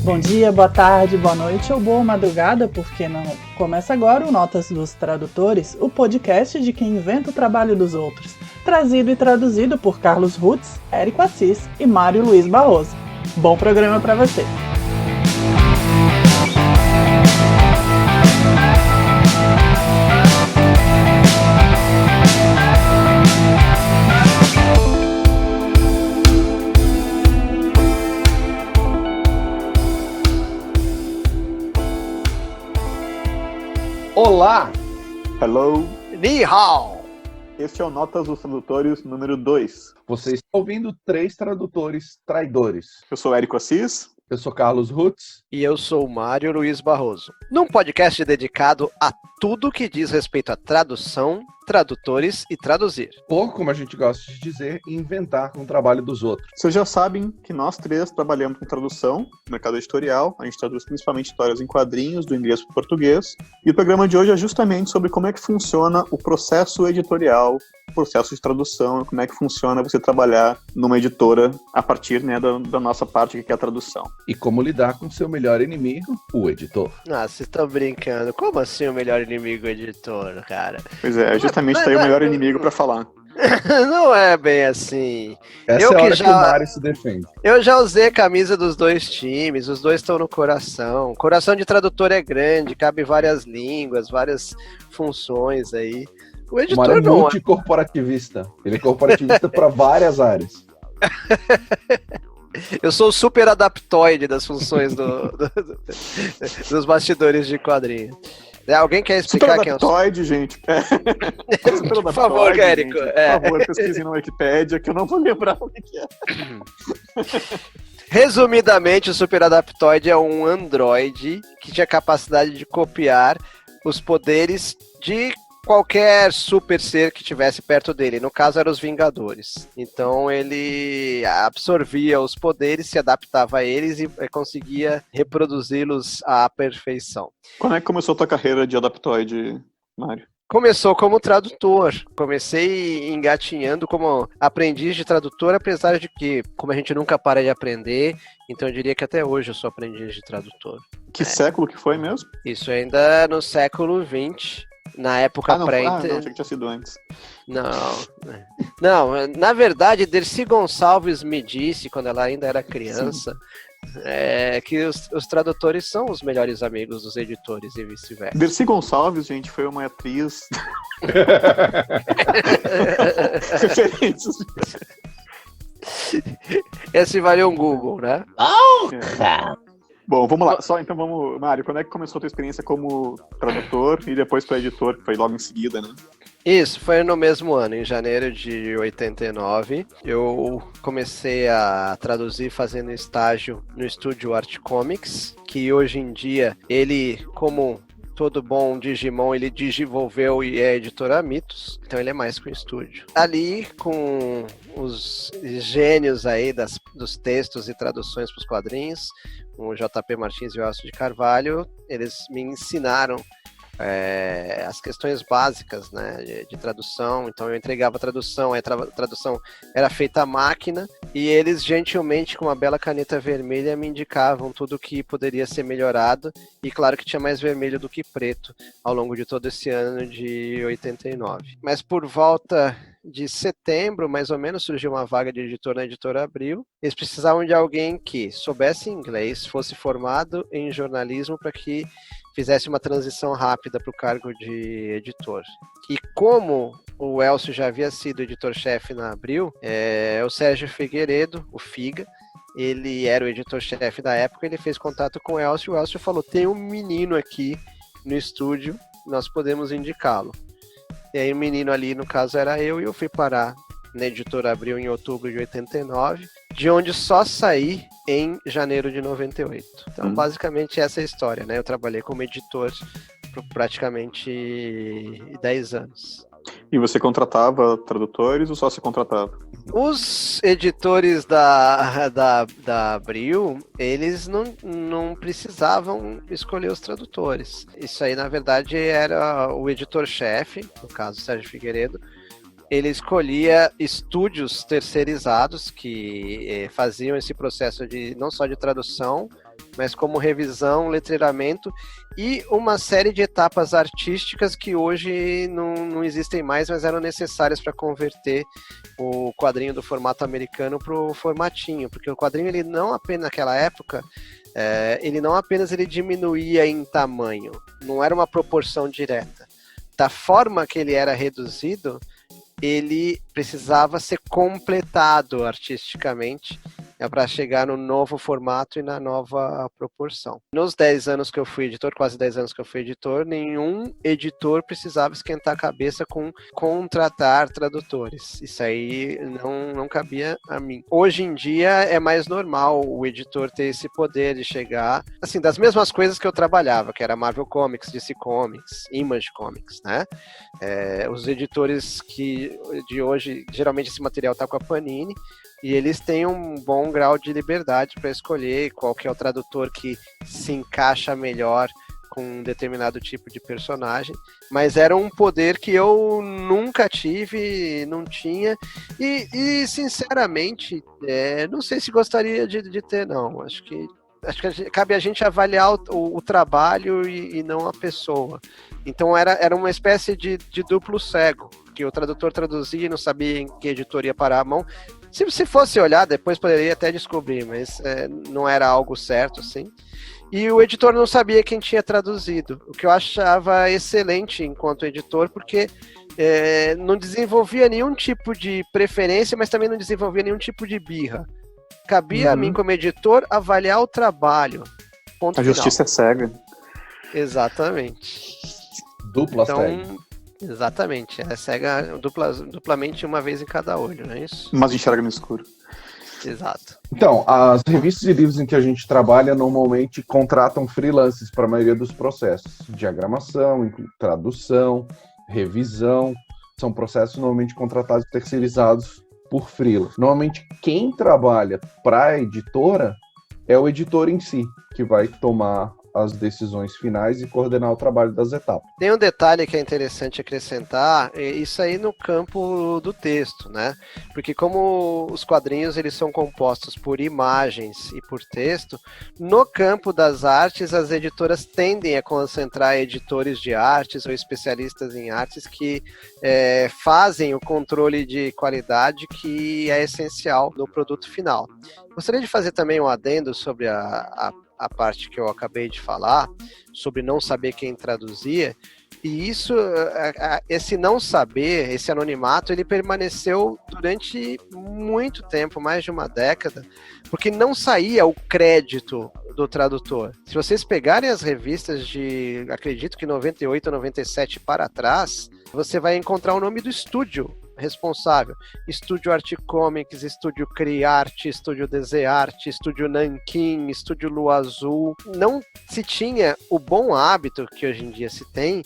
Bom dia, boa tarde, boa noite ou boa madrugada, por que não? Começa agora o Notas dos Tradutores, o podcast de quem inventa o trabalho dos outros. Trazido e traduzido por Carlos Rutz, Érico Assis e Mário Luiz Barroso. Bom programa para você! Olá! Hello! Ni hao! Este é o Notas dos Tradutores número 2. Você está ouvindo 3 tradutores traidores. Eu sou Érico Assis. Eu sou Carlos Rutz. E eu sou o Mário Luiz Barroso. Num podcast dedicado a tudo que diz respeito à tradução, tradutores e traduzir. Ou, como a gente gosta de dizer, inventar com o trabalho dos outros. Vocês já sabem que nós 3 trabalhamos com tradução, no mercado editorial. A gente traduz principalmente histórias em quadrinhos, do inglês para o português. E o programa de hoje é justamente sobre como é que funciona o processo editorial, o processo de tradução, como é que funciona você trabalhar numa editora a partir da nossa parte que é a tradução. E como lidar com seu melhor inimigo, o editor. Ah, vocês estão brincando. Como assim o melhor inimigo editor, cara? Pois é, justamente tá aí o melhor inimigo para falar. Não é bem assim. Essa é a hora que o Mário se defende. Eu já usei a camisa dos dois times, os dois estão no coração. O coração de tradutor é grande, cabe várias línguas, várias funções aí. O editor Mário é não multicorporativista. Ele é corporativista para várias áreas. Eu sou o super adaptoide das funções dos bastidores de quadrinho. Alguém quer explicar quem é o adaptoide, gente? Por favor, Érico. Por favor, pesquisem na Wikipédia, que eu não vou lembrar o que é. Resumidamente, o super adaptoide é um androide que tinha capacidade de copiar os poderes de qualquer super ser que estivesse perto dele. No caso, eram os Vingadores. Então, ele absorvia os poderes, se adaptava a eles e conseguia reproduzi-los à perfeição. Quando é que começou a tua carreira de adaptoide, Mário? Começou como tradutor. Comecei engatinhando como aprendiz de tradutor, apesar de que, como a gente nunca para de aprender, então eu diria que até hoje eu sou aprendiz de tradutor. Que século que foi mesmo? Isso ainda no século XX. Na época não, pré-inter... não, achei que tinha sido antes. Não, na verdade, Dercy Gonçalves me disse, quando ela ainda era criança, que os tradutores são os melhores amigos dos editores e vice-versa. Dercy Gonçalves, gente, foi uma atriz... Referências. Esse valeu um Google, né? Bom, vamos lá. Então vamos, Mário, quando é que começou a tua experiência como tradutor e depois para editor, que foi logo em seguida, né? Isso, foi no mesmo ano, em janeiro de 89. Eu comecei a traduzir fazendo estágio no estúdio Art Comics, que hoje em dia, ele, como todo bom Digimon, ele desenvolveu e é editora Mitos, então ele é mais com estúdio. Ali, com os gênios aí dos textos e traduções para os quadrinhos, o JP Martins e o Elcio de Carvalho, eles me ensinaram as questões básicas, né, de tradução. Então eu entregava a tradução, a tradução era feita à máquina e eles gentilmente com uma bela caneta vermelha me indicavam tudo que poderia ser melhorado, e claro que tinha mais vermelho do que preto ao longo de todo esse ano de 89. Mas por volta de setembro, mais ou menos, surgiu uma vaga de editor na Editora Abril. Eles precisavam de alguém que soubesse inglês, fosse formado em jornalismo para que fizesse uma transição rápida para o cargo de editor. E como o Elcio já havia sido editor-chefe na Abril, o Sérgio Figueiredo, o Figa, ele era o editor-chefe da época, ele fez contato com o Elcio falou, tem um menino aqui no estúdio, nós podemos indicá-lo. E aí o menino ali, no caso, era eu, e eu fui parar na Editora Abril em outubro de 89, de onde só saí em janeiro de 98. Então, basicamente, essa é a história, né? Eu trabalhei como editor por praticamente 10 anos. E você contratava tradutores ou só se contratava? Os editores da Abril, eles não precisavam escolher os tradutores. Isso aí, na verdade, era o editor-chefe, no caso, Sérgio Figueiredo. Ele escolhia estúdios terceirizados que faziam esse processo de não só de tradução, mas como revisão, letreiramento e uma série de etapas artísticas que hoje não existem mais, mas eram necessárias para converter o quadrinho do formato americano para o formatinho, porque o quadrinho, ele não apenas naquela época, ele diminuía em tamanho, não era uma proporção direta. Da forma que ele era reduzido, ele precisava ser completado artisticamente para chegar no novo formato e na nova proporção. Nos 10 anos que eu fui editor, quase 10 anos que eu fui editor, nenhum editor precisava esquentar a cabeça com contratar tradutores. Isso aí não cabia a mim. Hoje em dia é mais normal o editor ter esse poder de chegar, assim, das mesmas coisas que eu trabalhava, que era Marvel Comics, DC Comics, Image Comics, né? Os editores de hoje, geralmente esse material está com a Panini, e eles têm um bom grau de liberdade para escolher qual que é o tradutor que se encaixa melhor com um determinado tipo de personagem, mas era um poder que eu nunca tive, não tinha, e sinceramente, não sei se gostaria de ter, não. Acho que cabe a gente avaliar o trabalho e não a pessoa. Então era uma espécie de duplo cego, que o tradutor traduzia e não sabia em que editor ia parar a mão. Se fosse olhar, depois poderia até descobrir, mas não era algo certo, assim. E o editor não sabia quem tinha traduzido, o que eu achava excelente enquanto editor, porque não desenvolvia nenhum tipo de preferência, mas também não desenvolvia nenhum tipo de birra. Cabia a mim, como editor, avaliar o trabalho. Ponto a final. Justiça é cega. Exatamente. Dupla cega. Exatamente. É cega duplamente uma vez em cada olho, não é isso? Mas enxerga no escuro. Exato. Então, as revistas e livros em que a gente trabalha normalmente contratam freelances para a maioria dos processos. Diagramação, tradução, revisão. São processos normalmente contratados e terceirizados por freela. Normalmente, quem trabalha para a editora é o editor em si, que vai tomar as decisões finais e coordenar o trabalho das etapas. Tem um detalhe que é interessante acrescentar, isso aí no campo do texto, né? Porque como os quadrinhos eles são compostos por imagens e por texto, no campo das artes as editoras tendem a concentrar editores de artes ou especialistas em artes que fazem o controle de qualidade que é essencial no produto final. Gostaria de fazer também um adendo sobre a parte que eu acabei de falar, sobre não saber quem traduzia, e isso, esse não saber, esse anonimato, ele permaneceu durante muito tempo, mais de uma década, porque não saía o crédito do tradutor. Se vocês pegarem as revistas de, acredito que 98, 97 para trás, você vai encontrar o nome do estúdio responsável. Estúdio Art Comics, Estúdio Criarte, Estúdio Desearte, Estúdio Nanquim, Estúdio Lua Azul. Não se tinha o bom hábito que hoje em dia se tem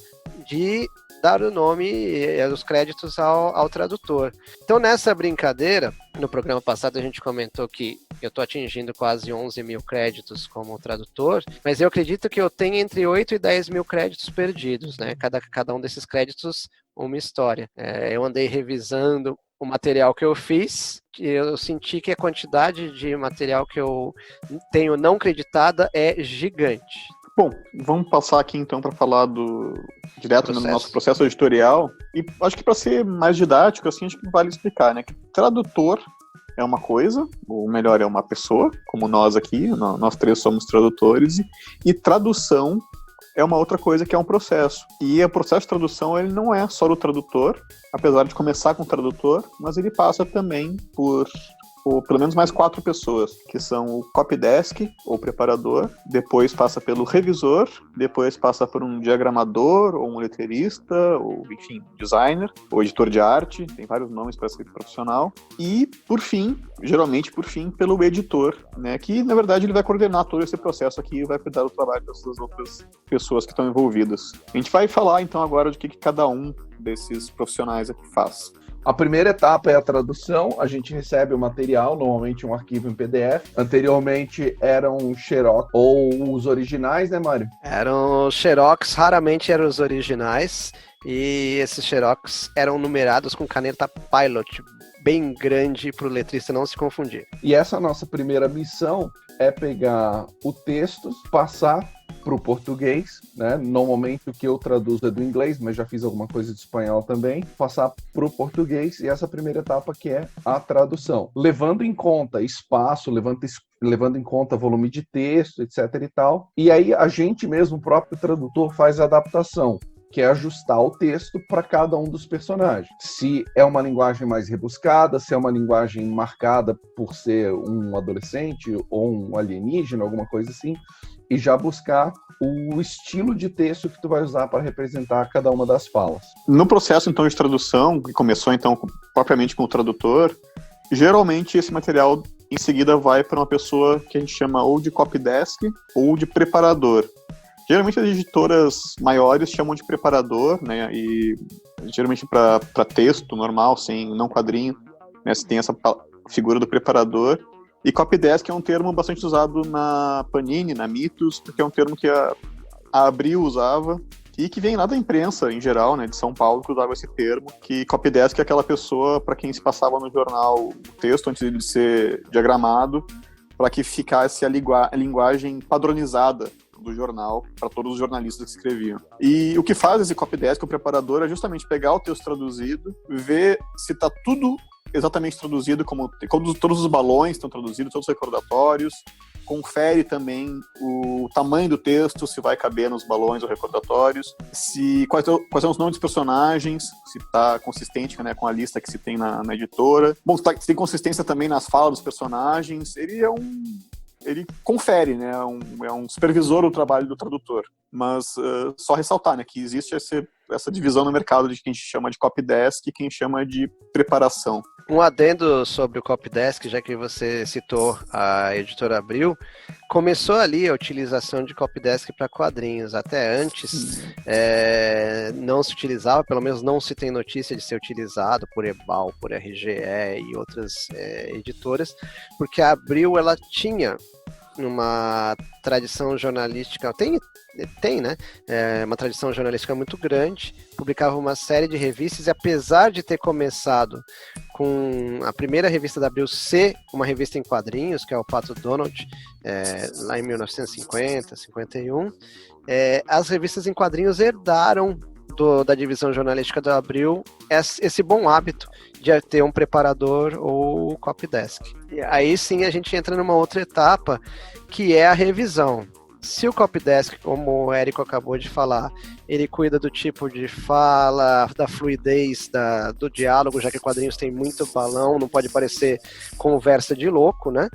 de dar o nome e os créditos ao tradutor. Então, nessa brincadeira, no programa passado a gente comentou que eu estou atingindo quase 11 mil créditos como tradutor, mas eu acredito que eu tenho entre 8 e 10 mil créditos perdidos, né? Cada um desses créditos, uma história. Eu andei revisando o material que eu fiz, e eu senti que a quantidade de material que eu tenho não creditada é gigante. Bom, vamos passar aqui então para falar direto no nosso processo editorial. E acho que para ser mais didático, assim, acho que vale explicar, né? Que tradutor é uma coisa, ou melhor, é uma pessoa, como nós aqui, nós três somos tradutores, e tradução é uma outra coisa, que é um processo. E o processo de tradução, ele não é só do tradutor, apesar de começar com o tradutor, mas ele passa também por pelo menos mais 4 pessoas, que são o copydesk, ou preparador, depois passa pelo revisor, depois passa por um diagramador, ou um letreirista, ou, enfim, designer, ou editor de arte, tem vários nomes para esse profissional, e, geralmente por fim, pelo editor, né, que, na verdade, ele vai coordenar todo esse processo aqui e vai cuidar do trabalho dessas outras pessoas que estão envolvidas. A gente vai falar, então, agora de que cada um desses profissionais aqui faz. A primeira etapa é a tradução. A gente recebe o material, normalmente um arquivo em PDF. Anteriormente eram xerox ou os originais, né, Mário? Eram xerox, raramente eram os originais. E esses xerox eram numerados com caneta Pilot, bem grande para o letrista não se confundir. E essa nossa primeira missão é pegar o texto, passar para o português, né? Normalmente o que eu traduzo é do inglês, mas já fiz alguma coisa de espanhol também, passar para o português, e essa primeira etapa que é a tradução, levando em conta espaço, levando em conta volume de texto, etc. e tal. E aí a gente mesmo, o próprio tradutor, faz a adaptação, que é ajustar o texto para cada um dos personagens. Se é uma linguagem mais rebuscada, se é uma linguagem marcada por ser um adolescente ou um alienígena, alguma coisa assim, e já buscar o estilo de texto que tu vai usar para representar cada uma das falas. No processo, então, de tradução, que começou, então, propriamente com o tradutor, geralmente esse material, em seguida, vai para uma pessoa que a gente chama ou de copydesk ou de preparador. Geralmente as editoras maiores chamam de preparador, né, e geralmente para texto normal, sem não quadrinho, né, você tem essa figura do preparador. E copydesk é um termo bastante usado na Panini, na Mitos, porque é um termo que a Abril usava e que vem lá da imprensa em geral, né, de São Paulo, que usava esse termo, que copydesk é aquela pessoa para quem se passava no jornal o texto antes de ser diagramado, para que ficasse a linguagem padronizada do jornal para todos os jornalistas que escreviam. E o que faz esse copydesk, o preparador, é justamente pegar o texto traduzido, ver se está tudo exatamente traduzido, como todos os balões estão traduzidos, todos os recordatórios, confere também o tamanho do texto, se vai caber nos balões ou recordatórios, quais são os nomes dos personagens, se está consistente, né, com a lista que se tem na editora. Bom, se tem consistência também nas falas dos personagens. Ele confere, né? É um supervisor do trabalho do tradutor. Mas só ressaltar, né, que existe essa divisão no mercado de quem chama de copydesk e quem chama de preparação. Um adendo sobre o copydesk, já que você citou a editora Abril, começou ali a utilização de copydesk para quadrinhos. Até antes não se utilizava, pelo menos não se tem notícia de ser utilizado por Ebal, por RGE e outras editoras, porque a Abril ela tinha uma tradição jornalística, tem, né? Uma tradição jornalística muito grande, publicava uma série de revistas, e apesar de ter começado com a primeira revista da Abril ser uma revista em quadrinhos, que é o Pato Donald, lá em 1950, 51, as revistas em quadrinhos herdaram da divisão jornalística da Abril esse bom hábito de ter um preparador ou copydesk. E aí sim a gente entra numa outra etapa, que é a revisão. Se o copydesk, como o Érico acabou de falar, ele cuida do tipo de fala, da fluidez do diálogo, já que quadrinhos tem muito balão, não pode parecer conversa de louco, né?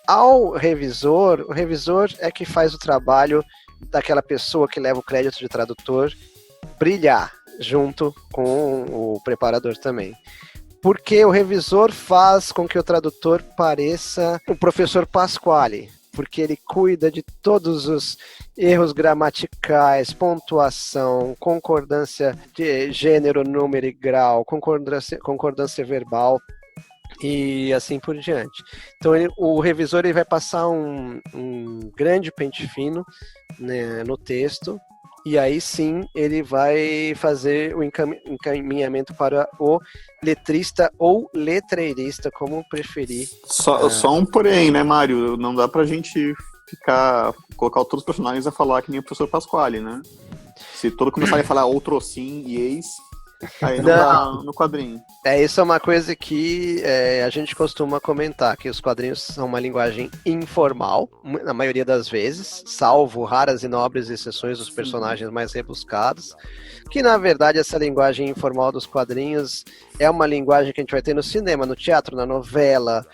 O revisor é que faz o trabalho daquela pessoa que leva o crédito de tradutor brilhar junto com o preparador também. Porque o revisor faz com que o tradutor pareça o professor Pasquale, porque ele cuida de todos os erros gramaticais, pontuação, concordância de gênero, número e grau, concordância verbal e assim por diante. Então o revisor ele vai passar um grande pente fino, né, no texto, e aí sim ele vai fazer o encaminhamento para o letrista ou letreirista, como preferir. Só um porém, né, Mário? Não dá pra gente colocar todos os personagens a falar que nem o professor Pasquale, né? Se todo começar a falar outro sim e ex, aí não dá no quadrinho. Isso é uma coisa que a gente costuma comentar, que os quadrinhos são uma linguagem informal, na maioria das vezes, salvo raras e nobres exceções dos personagens mais rebuscados, que na verdade essa linguagem informal dos quadrinhos é uma linguagem que a gente vai ter no cinema, no teatro, na novela,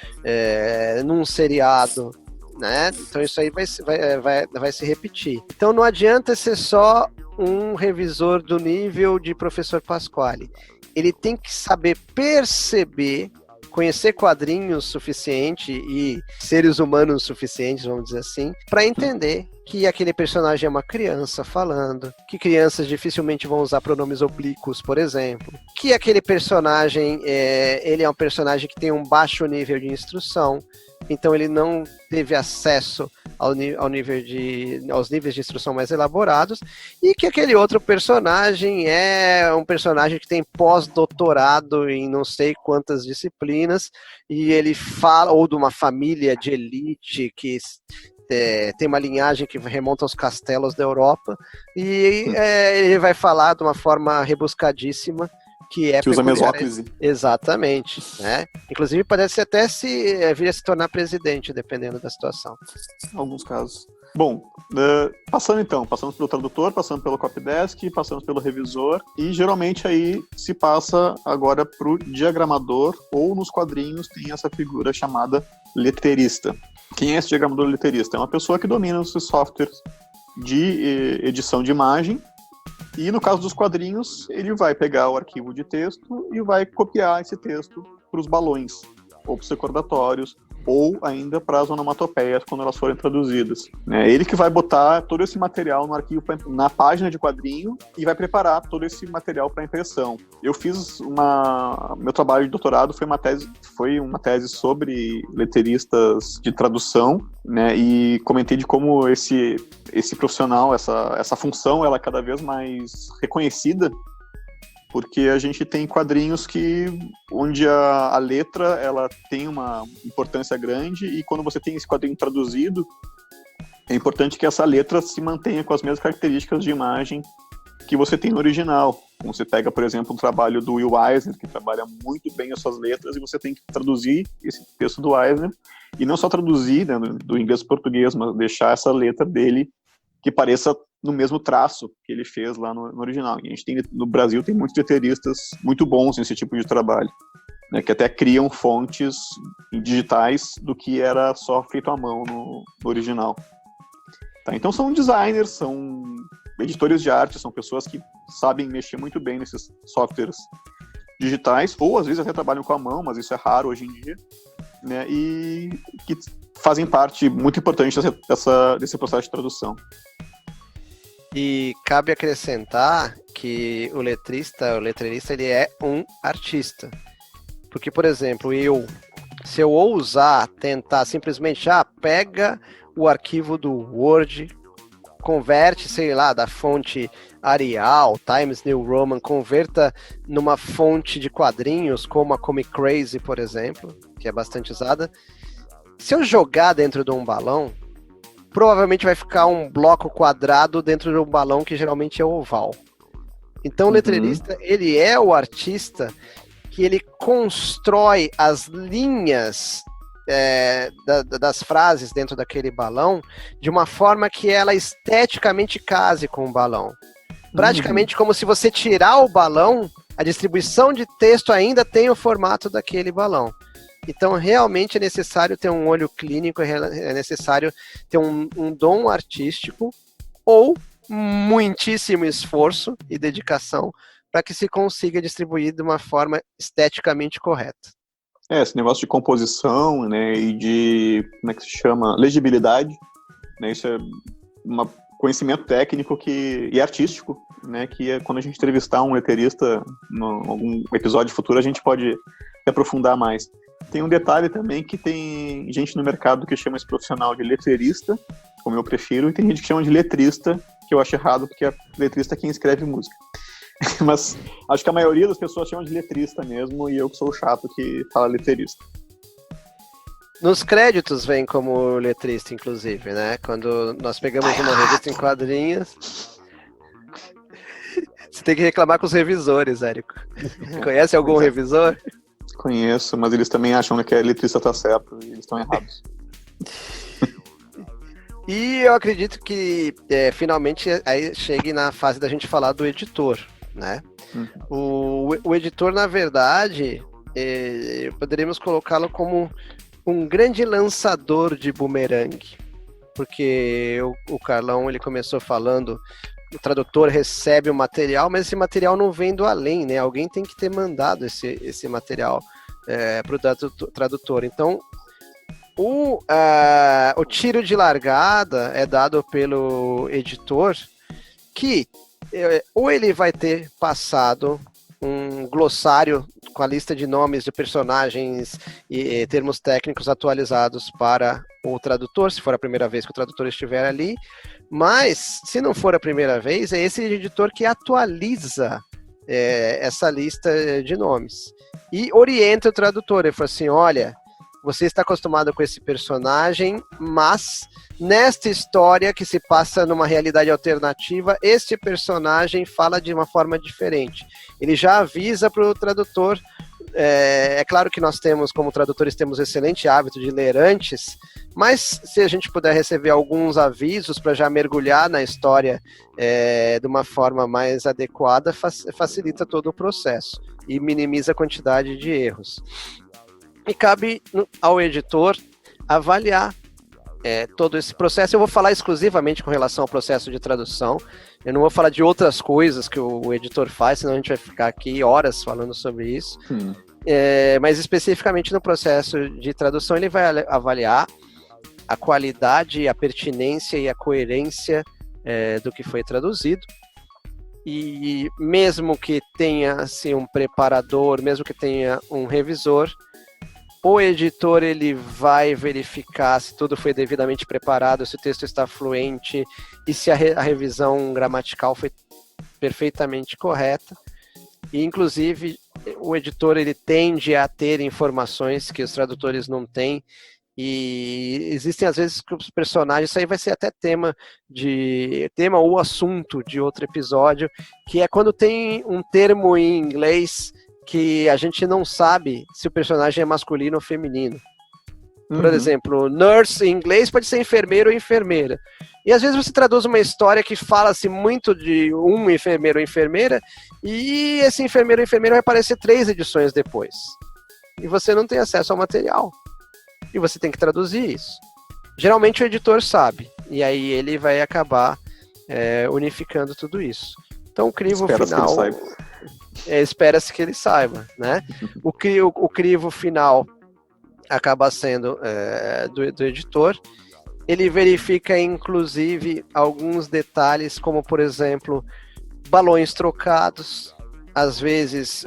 num seriado, né? Então isso aí vai se repetir. Então não adianta ser só um revisor do nível de professor Pasquale. Ele tem que saber perceber, conhecer quadrinhos suficiente e seres humanos suficientes, vamos dizer assim, para entender que aquele personagem é uma criança falando, que crianças dificilmente vão usar pronomes oblíquos, por exemplo, que aquele personagem ele é um personagem que tem um baixo nível de instrução, então ele não teve acesso aos níveis de instrução mais elaborados, e que aquele outro personagem é um personagem que tem pós-doutorado em não sei quantas disciplinas, e ele fala, ou de uma família de elite que tem uma linhagem que remonta aos castelos da Europa, e ele vai falar de uma forma rebuscadíssima, que usa mesóclise. Exatamente, né? Inclusive parece até vir a se tornar presidente, dependendo da situação. Em alguns casos. Bom, passando pelo tradutor, passando pelo copydesk, passando pelo revisor, e geralmente aí se passa agora para o diagramador, ou nos quadrinhos tem essa figura chamada letrista. Quem é esse diagramador letrista? É uma pessoa que domina os softwares de edição de imagem. E no caso dos quadrinhos, ele vai pegar o arquivo de texto e vai copiar esse texto para os balões, ou para os recordatórios, ou ainda para as onomatopeias quando elas forem traduzidas. É ele que vai botar todo esse material no arquivo, na página de quadrinho, e vai preparar todo esse material para impressão. Eu fiz meu trabalho de doutorado foi uma tese sobre letreiristas de tradução, né, e comentei de como esse profissional, essa função, ela é cada vez mais reconhecida, porque a gente tem quadrinhos onde a letra ela tem uma importância grande, e quando você tem esse quadrinho traduzido, é importante que essa letra se mantenha com as mesmas características de imagem que você tem no original. Como você pega, por exemplo, o trabalho do Will Eisner, que trabalha muito bem as suas letras, e você tem que traduzir esse texto do Eisner, e não só traduzir, né, do inglês para o português, mas deixar essa letra dele que pareça no mesmo traço que ele fez lá no original. E a gente no Brasil tem muitos letreiristas muito bons nesse tipo de trabalho, né, que até criam fontes digitais do que era só feito à mão no original. Tá, então são designers, são editores de arte, são pessoas que sabem mexer muito bem nesses softwares digitais, ou às vezes até trabalham com a mão, mas isso é raro hoje em dia, né, e que fazem parte muito importante desse processo de tradução. E cabe acrescentar que o letreirista ele é um artista. Porque, por exemplo, se eu ousar tentar simplesmente, pega o arquivo do Word, converte, sei lá, da fonte Arial, Times New Roman, converta numa fonte de quadrinhos, como a Comic Crazy, por exemplo, que é bastante usada. Se eu jogar dentro de um balão, provavelmente vai ficar um bloco quadrado dentro de um balão que geralmente é oval. Então o letreirista, ele é o artista que ele constrói as linhas das frases dentro daquele balão de uma forma que ela esteticamente case com o balão. Praticamente como se você tirar o balão, a distribuição de texto ainda tem o formato daquele balão. Então, realmente é necessário ter um olho clínico, é necessário ter um dom artístico ou muitíssimo esforço e dedicação para que se consiga distribuir de uma forma esteticamente correta. Esse negócio de composição, né, e de, como é que se chama, legibilidade, né, isso é um conhecimento técnico e artístico, né, que quando a gente entrevistar um letreirista em algum episódio futuro, a gente pode se aprofundar mais. Tem um detalhe também que tem gente no mercado que chama esse profissional de letreirista, como eu prefiro, e tem gente que chama de letrista, que eu acho errado, porque é letrista quem escreve música. Mas acho que a maioria das pessoas chama de letrista mesmo, e eu que sou o chato que fala letreirista. Nos créditos vem como letrista, inclusive, né? Quando nós pegamos uma revista em quadrinhos, você tem que reclamar com os revisores, Érico. Conhece algum revisor? Conheço, mas eles também acham que a letrista tá certo e eles estão errados. E eu acredito que finalmente aí chegue na fase da gente falar do editor, né? O editor, na verdade, poderíamos colocá-lo como um grande lançador de bumerangue, porque o Carlão ele começou falando, o tradutor recebe o material, mas esse material não vem do além, né? Alguém tem que ter mandado esse material para o tradutor. Então, o tiro de largada é dado pelo editor, que ou ele vai ter passado um glossário com a lista de nomes de personagens e termos técnicos atualizados para o tradutor, se for a primeira vez que o tradutor estiver ali, mas se não for a primeira vez, é esse editor que atualiza essa lista de nomes e orienta o tradutor. Ele fala assim, olha, você está acostumado com esse personagem, mas nesta história que se passa numa realidade alternativa, este personagem fala de uma forma diferente. Ele já avisa para o tradutor. É claro que nós temos, como tradutores, temos excelente hábito de ler antes, mas se a gente puder receber alguns avisos para já mergulhar na história de uma forma mais adequada, facilita todo o processo e minimiza a quantidade de erros. E cabe ao editor avaliar todo esse processo. Eu vou falar exclusivamente com relação ao processo de tradução. Eu não vou falar de outras coisas que o editor faz, senão a gente vai ficar aqui horas falando sobre isso. Mas especificamente no processo de tradução, ele vai avaliar a qualidade, a pertinência e a coerência do que foi traduzido. E mesmo que tenha assim, um preparador, mesmo que tenha um revisor, o editor ele vai verificar se tudo foi devidamente preparado, se o texto está fluente e se a revisão gramatical foi perfeitamente correta. E, inclusive, o editor ele tende a ter informações que os tradutores não têm. E existem, às vezes, que os personagens, isso aí vai ser até tema ou assunto de outro episódio, que é quando tem um termo em inglês que a gente não sabe se o personagem é masculino ou feminino. Por exemplo, nurse em inglês pode ser enfermeiro ou enfermeira. E às vezes você traduz uma história que fala-se muito de um enfermeiro ou enfermeira, e esse enfermeiro ou enfermeira vai aparecer 3 edições depois. E você não tem acesso ao material. E você tem que traduzir isso. Geralmente o editor sabe, e aí ele vai acabar unificando tudo isso. Então o crivo final... Espera-se que ele saiba, né? O crivo final acaba sendo do editor. Ele verifica, inclusive, alguns detalhes, como, por exemplo, balões trocados. Às vezes,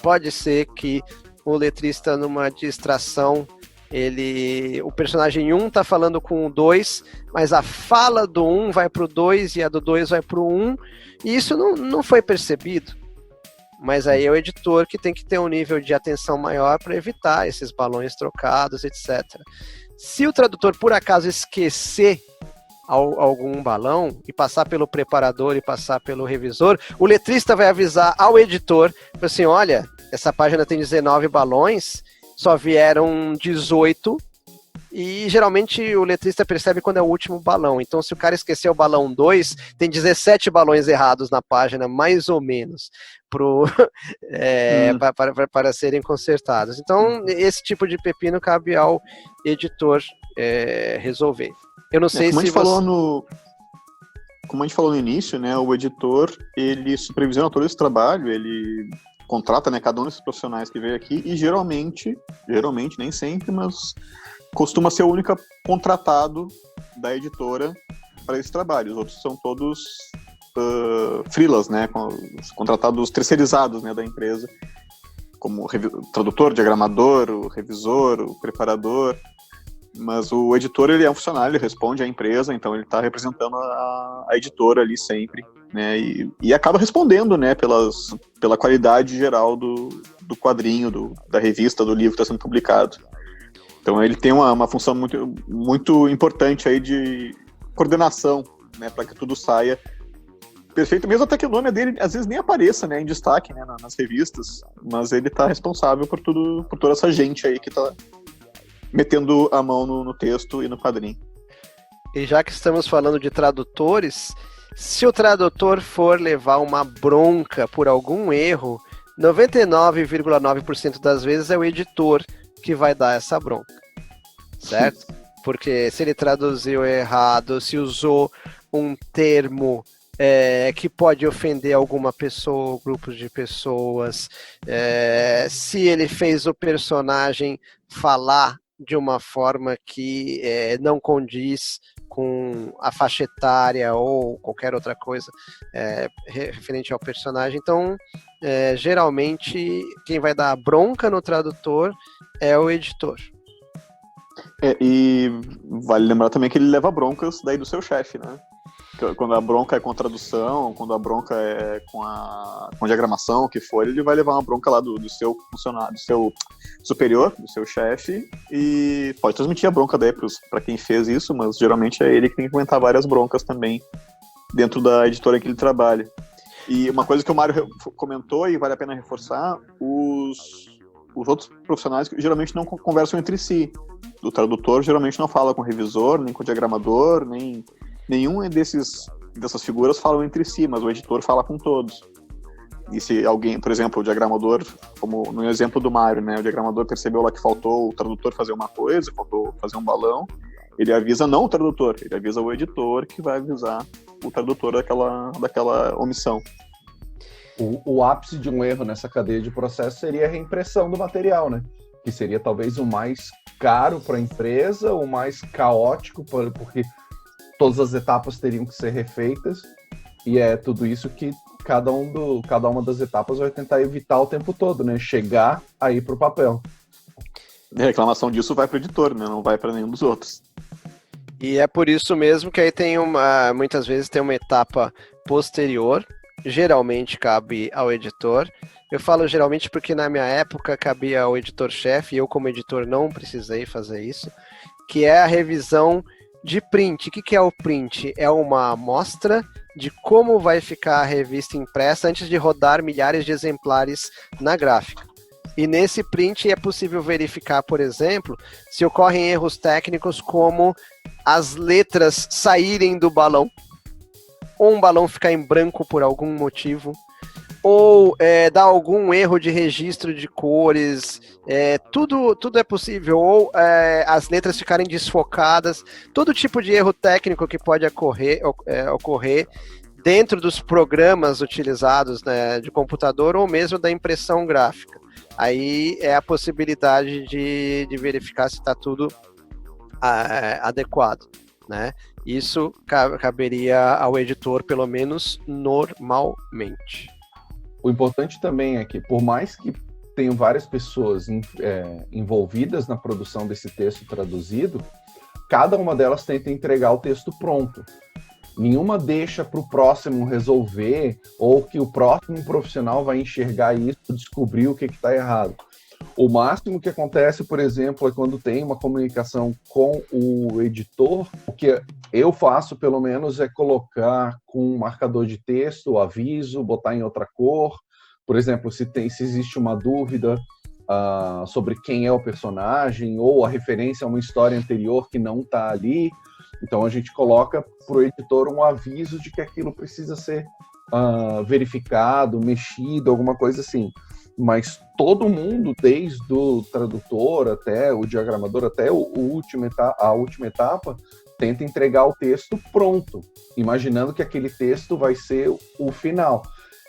pode ser que o letrista, numa distração, o personagem 1 está falando com o 2, mas a fala do 1 vai para o 2 e a do 2 vai para o 1, e isso não foi percebido. Mas aí é o editor que tem que ter um nível de atenção maior para evitar esses balões trocados, etc. Se o tradutor, por acaso, esquecer algum balão e passar pelo preparador e passar pelo revisor, o letrista vai avisar ao editor, assim, olha, essa página tem 19 balões, só vieram 18, e geralmente o letrista percebe quando é o último balão. Então, se o cara esqueceu o balão 2, tem 17 balões errados na página, mais ou menos, para serem consertados. Então, esse tipo de pepino cabe ao editor resolver. Eu não sei se como a gente falou no início, né, o editor, ele supervisiona todo esse trabalho, ele contrata, né, cada um desses profissionais que veio aqui, e geralmente, nem sempre, mas costuma ser o único contratado da editora para esse trabalho. Os outros são todos freelas, né, contratados terceirizados, né, da empresa, como o tradutor, diagramador, o revisor, o preparador. Mas o editor, ele é um funcionário, ele responde à empresa, então ele está representando a editora ali sempre, né, e acaba respondendo, né, pela qualidade geral do quadrinho, da revista, do livro que está sendo publicado. Então ele tem uma função muito, muito importante aí de coordenação, né, para que tudo saia perfeito, mesmo até que o nome dele às vezes nem apareça, né, em destaque, né, nas revistas, mas ele está responsável por toda essa gente aí que está metendo a mão no texto e no quadrinho. E já que estamos falando de tradutores, se o tradutor for levar uma bronca por algum erro, 99,9% das vezes é o editor que vai dar essa bronca, certo? Porque se ele traduziu errado, se usou um termo que pode ofender alguma pessoa, grupos de pessoas, se ele fez o personagem falar de uma forma que não condiz com a faixa etária ou qualquer outra coisa referente ao personagem. Então, geralmente, quem vai dar bronca no tradutor é o editor. E vale lembrar também que ele leva broncas daí do seu chefe, né? Quando a bronca é com a tradução, quando a bronca é com a diagramação, o que for, ele vai levar uma bronca lá do seu funcionário, do seu superior, do seu chefe, e pode transmitir a bronca daí para quem fez isso, mas geralmente é ele que tem que aguentar várias broncas também dentro da editora que ele trabalha. E uma coisa que o Mário comentou, e vale a pena reforçar, os outros profissionais geralmente não conversam entre si. O tradutor geralmente não fala com o revisor, nem com o diagramador, nenhum dessas figuras falam entre si, mas o editor fala com todos. E se alguém, por exemplo, o diagramador, como no exemplo do Mário, né, o diagramador percebeu lá que faltou o tradutor fazer uma coisa, faltou fazer um balão, ele avisa não o tradutor, ele avisa o editor que vai avisar o tradutor daquela omissão. O ápice de um erro nessa cadeia de processo seria a reimpressão do material, né? Que seria talvez o mais caro para a empresa, o mais caótico, porque todas as etapas teriam que ser refeitas, e é tudo isso que cada uma das etapas vai tentar evitar o tempo todo, né? Chegar aí para o papel. A reclamação disso vai para o editor, né? Não vai para nenhum dos outros. E é por isso mesmo que aí muitas vezes tem uma etapa posterior, geralmente cabe ao editor. Eu falo geralmente porque na minha época cabia ao editor-chefe, e eu como editor não precisei fazer isso, que é a revisão de print. O que é o print? É uma amostra de como vai ficar a revista impressa antes de rodar milhares de exemplares na gráfica. E nesse print é possível verificar, por exemplo, se ocorrem erros técnicos como as letras saírem do balão, ou um balão ficar em branco por algum motivo, ou dar algum erro de registro de cores, tudo é possível, ou as letras ficarem desfocadas, todo tipo de erro técnico que pode ocorrer dentro dos programas utilizados, né, de computador ou mesmo da impressão gráfica. Aí é a possibilidade de verificar se está tudo adequado, né? Isso caberia ao editor, pelo menos normalmente. O importante também é que, por mais que tenham várias pessoas envolvidas na produção desse texto traduzido, cada uma delas tenta entregar o texto pronto. Nenhuma deixa para o próximo resolver, ou que o próximo profissional vai enxergar isso e descobrir o que está errado. O máximo que acontece, por exemplo, é quando tem uma comunicação com o editor. O que eu faço, pelo menos, é colocar com um marcador de texto, aviso, botar em outra cor. Por exemplo, se existe uma dúvida sobre quem é o personagem, ou a referência a uma história anterior que não está ali, então a gente coloca para o editor um aviso de que aquilo precisa ser verificado, mexido, alguma coisa assim. Mas todo mundo, desde o tradutor até o diagramador, até a última etapa, tenta entregar o texto pronto, imaginando que aquele texto vai ser o final.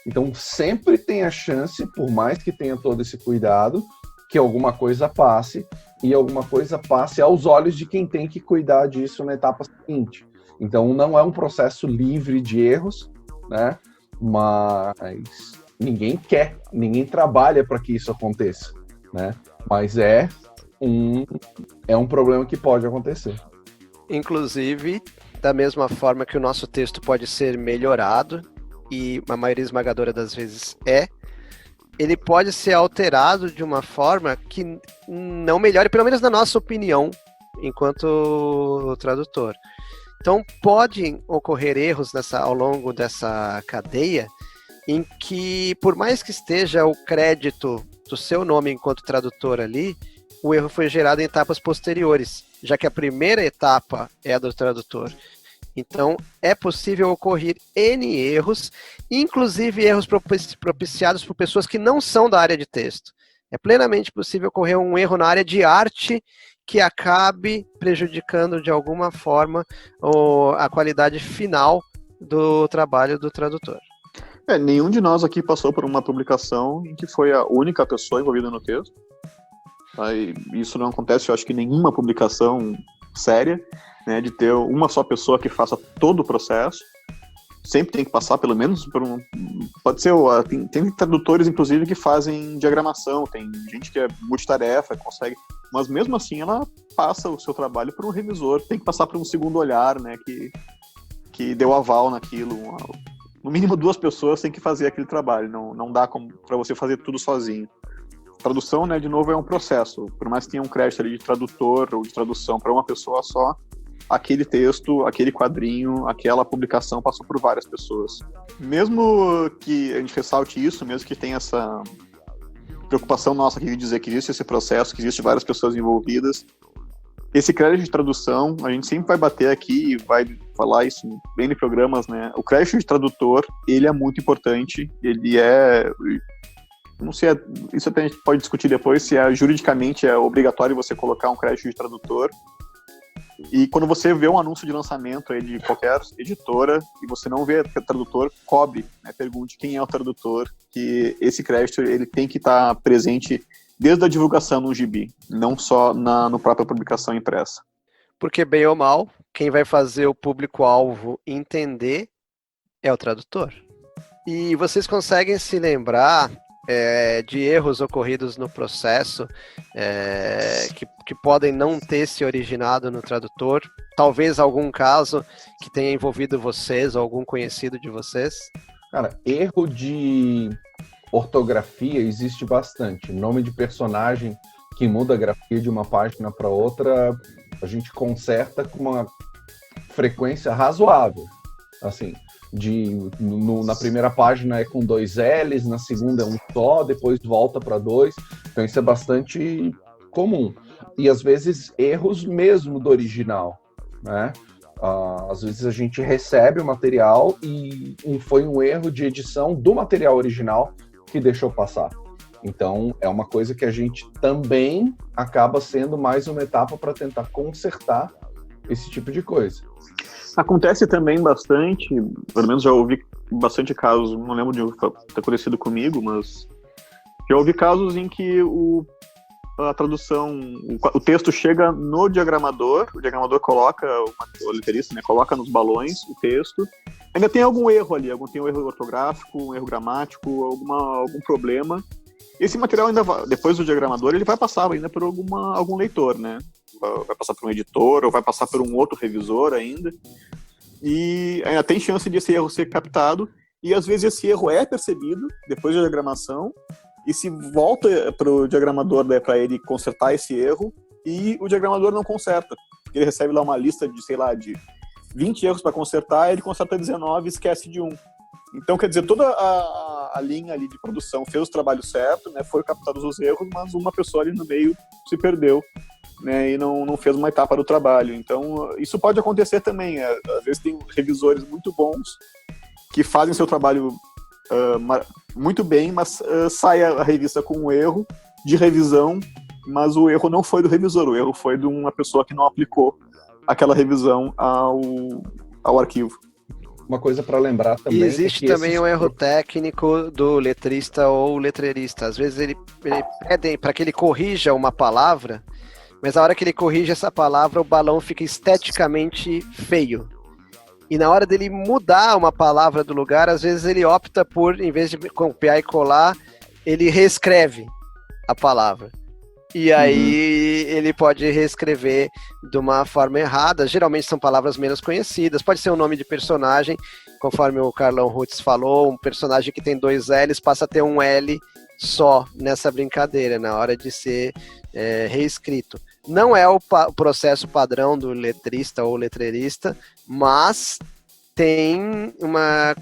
Então sempre tem a chance, por mais que tenha todo esse cuidado, que alguma coisa passe, e alguma coisa passe aos olhos de quem tem que cuidar disso na etapa seguinte. Então não é um processo livre de erros, né? Mas ninguém trabalha para que isso aconteça, né? Mas é um problema que pode acontecer. Inclusive, da mesma forma que o nosso texto pode ser melhorado, e a maioria esmagadora das vezes ele pode ser alterado de uma forma que não melhore, pelo menos na nossa opinião, enquanto tradutor. Então, podem ocorrer erros ao longo dessa cadeia, em que, por mais que esteja o crédito do seu nome enquanto tradutor ali, o erro foi gerado em etapas posteriores, já que a primeira etapa é a do tradutor. Então, é possível ocorrer N erros, inclusive erros propiciados por pessoas que não são da área de texto. É plenamente possível ocorrer um erro na área de arte que acabe prejudicando de alguma forma a qualidade final do trabalho do tradutor. Nenhum de nós aqui passou por uma publicação em que foi a única pessoa envolvida no texto. Isso não acontece, eu acho que nenhuma publicação séria, né, de ter uma só pessoa que faça todo o processo. sempre tem que passar, pelo menos, por um... Pode ser, tem tradutores, inclusive, que fazem diagramação, tem gente que é multitarefa, consegue... Mas mesmo assim, ela passa o seu trabalho por um revisor, tem que passar por um segundo olhar, né, que deu aval naquilo. No mínimo 2 pessoas têm que fazer aquele trabalho, não dá para você fazer tudo sozinho. Tradução, né, de novo, é um processo. Por mais que tenha um crédito ali de tradutor ou de tradução para uma pessoa só, aquele texto, aquele quadrinho, aquela publicação passou por várias pessoas. Mesmo que a gente ressalte isso, mesmo que tenha essa preocupação nossa aqui de dizer que existe esse processo, que existe várias pessoas envolvidas, esse crédito de tradução, a gente sempre vai bater aqui e vai falar isso bem em programas, né? O crédito de tradutor, ele é muito importante, ele é... Não sei, isso até a gente pode discutir depois, se juridicamente é obrigatório você colocar um crédito de tradutor. E quando você vê um anúncio de lançamento aí de qualquer editora e você não vê tradutor, cobre, né? Pergunte quem é o tradutor, que esse crédito ele tem que estar presente desde a divulgação no gibi, não só na própria publicação impressa. Porque, bem ou mal, quem vai fazer o público-alvo entender é o tradutor. E vocês conseguem se lembrar de erros ocorridos no processo que podem não ter se originado no tradutor? Talvez algum caso que tenha envolvido vocês ou algum conhecido de vocês? Cara, erro de ortografia existe bastante. Nome de personagem que muda a grafia de uma página para outra, a gente conserta com uma frequência razoável. Assim, na primeira página é com 2 L's, na segunda é um só, depois volta para 2. Então isso é bastante comum. E às vezes erros mesmo do original, né? Às vezes a gente recebe o material e foi um erro de edição do material original que deixou passar. Então é uma coisa que a gente também acaba sendo mais uma etapa para tentar consertar esse tipo de coisa. Acontece também bastante, pelo menos já ouvi bastante casos, não lembro de ter acontecido comigo, mas já ouvi casos em que a tradução, o texto chega no diagramador, o diagramador coloca, o letrista, né, coloca nos balões o texto, ainda tem algum erro ali, tem um erro ortográfico, um erro gramático, algum problema. Esse material ainda vai, depois do diagramador, ele vai passar ainda por algum leitor, né? Vai passar por um editor, ou vai passar por um outro revisor ainda, e ainda tem chance de esse erro ser captado, e às vezes esse erro é percebido depois da diagramação, e se volta para o diagramador, né, para ele consertar esse erro, e o diagramador não conserta. Ele recebe lá uma lista de, sei lá, de 20 erros para consertar, ele conserta 19 e esquece de um. Então, quer dizer, toda a linha ali de produção fez o trabalho certo, né, foram captados os erros, mas uma pessoa ali no meio se perdeu, né, e não fez uma etapa do trabalho. Então, isso pode acontecer também. Às vezes tem revisores muito bons que fazem seu trabalho muito bem, mas sai a revista com um erro de revisão, mas o erro não foi do revisor, o erro foi de uma pessoa que não aplicou aquela revisão ao arquivo. Uma coisa para lembrar também... E existe também um erro técnico do letrista ou letreirista. Às vezes ele pede para que ele corrija uma palavra, mas a hora que ele corrige essa palavra, o balão fica esteticamente feio. E na hora dele mudar uma palavra do lugar, às vezes ele opta por, em vez de copiar e colar, ele reescreve a palavra. E aí ele pode reescrever de uma forma errada. Geralmente são palavras menos conhecidas. Pode ser um nome de personagem, conforme o Carlão Rutz falou, um personagem que tem 2 L's passa a ter um L só nessa brincadeira, na hora de ser reescrito. Não é o processo padrão do letrista ou letreirista, mas tem uma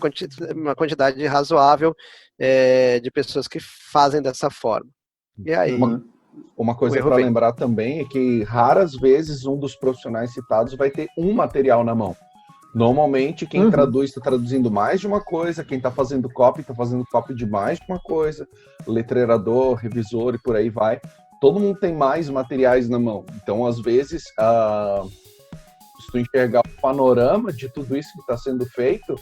quantidade razoável de pessoas que fazem dessa forma. E aí... Uma coisa para lembrar também é que raras vezes um dos profissionais citados vai ter um material na mão. Normalmente quem traduz está traduzindo mais de uma coisa, quem está fazendo copy de mais de uma coisa, letreirador, revisor e por aí vai. Todo mundo tem mais materiais na mão. Então, às vezes, se tu enxergar o panorama de tudo isso que está sendo feito,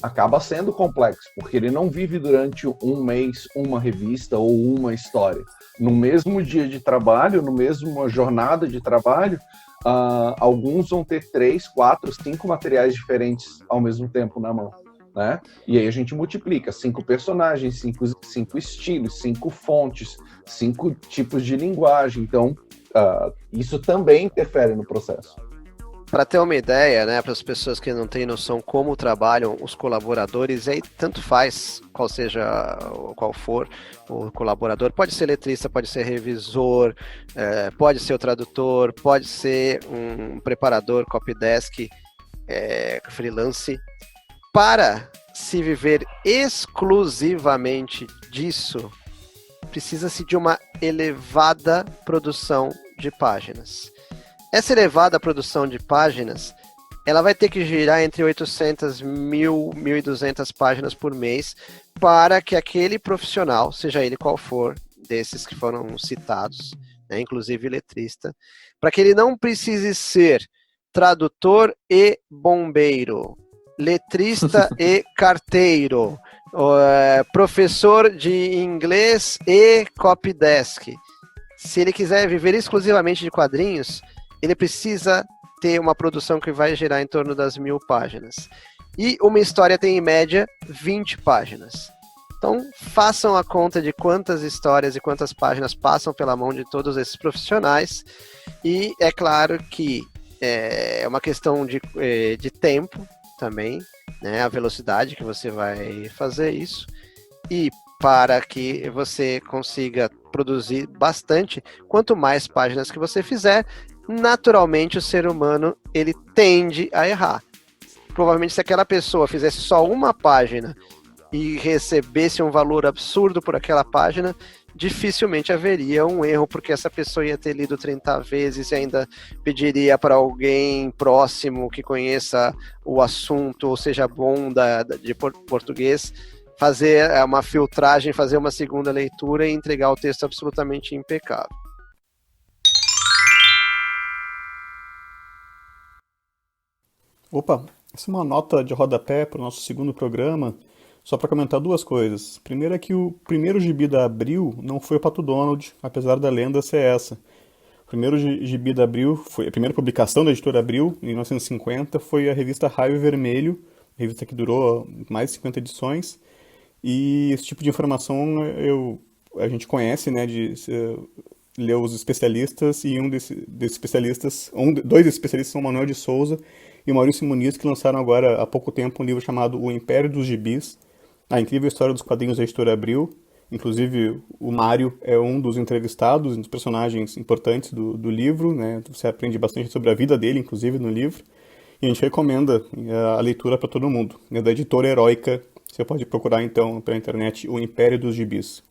acaba sendo complexo, porque ele não vive durante um mês uma revista ou uma história. No mesmo dia de trabalho, no mesmo jornada de trabalho, alguns vão ter 3, 4, 5 materiais diferentes ao mesmo tempo na mão. né? E aí a gente multiplica 5 personagens, 5 estilos, 5 fontes, 5 tipos de linguagem. Então, isso também interfere no processo. Para ter uma ideia, né, para as pessoas que não têm noção como trabalham os colaboradores, aí tanto faz qual for o colaborador, pode ser letrista, pode ser revisor, pode ser o tradutor, pode ser um preparador, copydesk, freelance. Para se viver exclusivamente disso, precisa-se de uma elevada produção de páginas. Essa elevada produção de páginas, ela vai ter que girar entre 800, 1.000, 1.200 páginas por mês para que aquele profissional, seja ele qual for, desses que foram citados, né, inclusive letrista, para que ele não precise ser tradutor e bombeiro, letrista e carteiro, professor de inglês e copydesk. Se ele quiser viver exclusivamente de quadrinhos, ele precisa ter uma produção que vai gerar em torno das 1.000 páginas. E uma história tem, em média, 20 páginas. Então, façam a conta de quantas histórias e quantas páginas passam pela mão de todos esses profissionais. E é claro que é uma questão de tempo também, né? A velocidade que você vai fazer isso. E para que você consiga produzir bastante, quanto mais páginas que você fizer, naturalmente o ser humano ele tende a errar. Provavelmente se aquela pessoa fizesse só uma página e recebesse um valor absurdo por aquela página, dificilmente haveria um erro, porque essa pessoa ia ter lido 30 vezes e ainda pediria para alguém próximo que conheça o assunto, ou seja bom de português, fazer uma filtragem, fazer uma segunda leitura e entregar o texto absolutamente impecável. Opa, essa é uma nota de rodapé para o nosso segundo programa, só para comentar duas coisas. Primeiro é que o primeiro gibi da Abril não foi o Pato Donald, apesar da lenda ser essa. O primeiro gibi da Abril, a primeira publicação da editora Abril, em 1950, foi a revista Raio Vermelho, revista que durou mais de 50 edições, e esse tipo de informação a gente conhece, né, de ler os especialistas, e dois especialistas são o Manuel de Souza e o Maurício Muniz, que lançaram agora há pouco tempo um livro chamado O Império dos Gibis, a incrível história dos quadrinhos da editora Abril. Inclusive o Mário é um dos entrevistados, um dos personagens importantes do livro, né? Você aprende bastante sobre a vida dele, inclusive, no livro, e a gente recomenda a leitura para todo mundo, né? Da editora Heróica. Você pode procurar então pela internet O Império dos Gibis.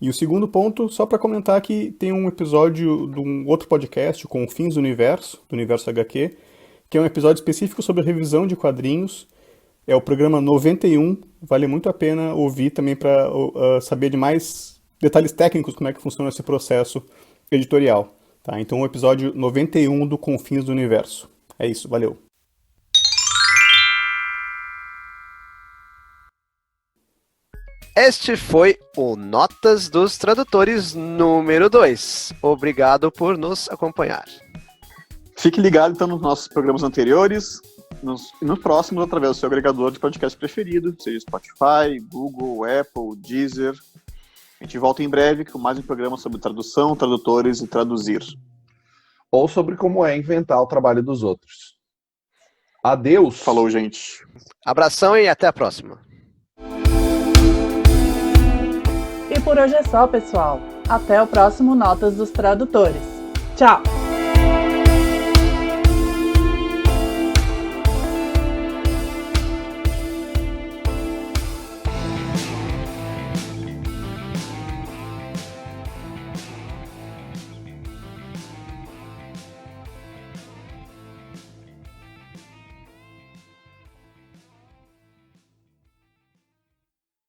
E o segundo ponto, só para comentar que tem um episódio de um outro podcast, Confins do Universo HQ, que é um episódio específico sobre a revisão de quadrinhos. É o programa 91, vale muito a pena ouvir também para saber de mais detalhes técnicos como é que funciona esse processo editorial. Tá? Então o episódio 91 do Confins do Universo. É isso, valeu. Este foi o Notas dos Tradutores número 2. Obrigado por nos acompanhar. Fique ligado, então, nos nossos programas anteriores e nos próximos através do seu agregador de podcast preferido, seja Spotify, Google, Apple, Deezer. A gente volta em breve com mais um programa sobre tradução, tradutores e traduzir. Ou sobre como é inventar o trabalho dos outros. Adeus! Falou, gente. Abração e até a próxima. E por hoje é só, pessoal. Até o próximo Notas dos Tradutores. Tchau!